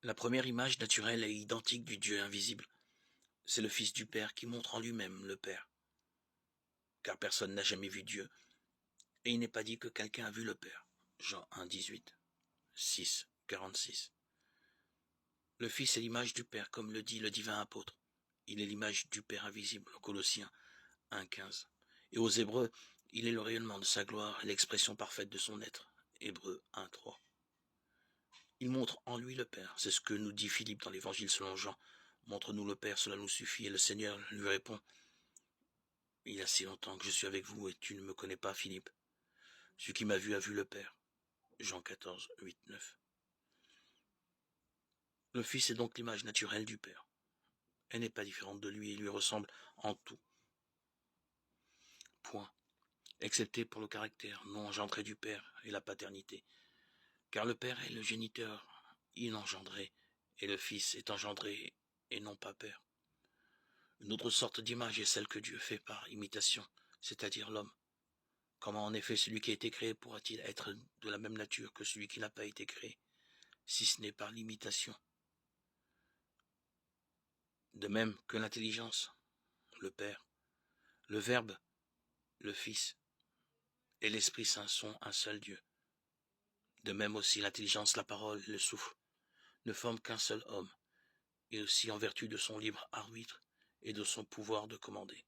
La première image naturelle et identique du Dieu invisible, c'est le Fils du Père qui montre en lui-même le Père. Car personne n'a jamais vu Dieu, et il n'est pas dit que quelqu'un a vu le Père. Jean 1, 18, 6, 46. Le Fils est l'image du Père, comme le dit le divin apôtre. Il est l'image du Père invisible, Colossiens 1, 15. Et aux Hébreux, il est le rayonnement de sa gloire et l'expression parfaite de son être, Hébreux 1, 3. Il montre en lui le Père, c'est ce que nous dit Philippe dans l'évangile selon Jean. Montre-nous le Père, cela nous suffit. Et le Seigneur lui répond, il y a si longtemps que je suis avec vous et tu ne me connais pas, Philippe. Celui qui m'a vu a vu le Père. Jean 14, 8, 9. Le Fils est donc l'image naturelle du Père. Elle n'est pas différente de lui et lui ressemble en tout. Point. Excepté pour le caractère non engendré du Père et la paternité. Car le Père est le géniteur inengendré et le Fils est engendré et non pas Père. Une autre sorte d'image est celle que Dieu fait par imitation, c'est-à-dire l'homme. Comment en effet celui qui a été créé pourra-t-il être de la même nature que celui qui n'a pas été créé, si ce n'est par l'imitation? De même que l'intelligence, le Père, le Verbe, le Fils, et l'Esprit Saint sont un seul Dieu. De même aussi l'intelligence, la parole et le souffle ne forment qu'un seul homme, et aussi en vertu de son libre arbitre et de son pouvoir de commander.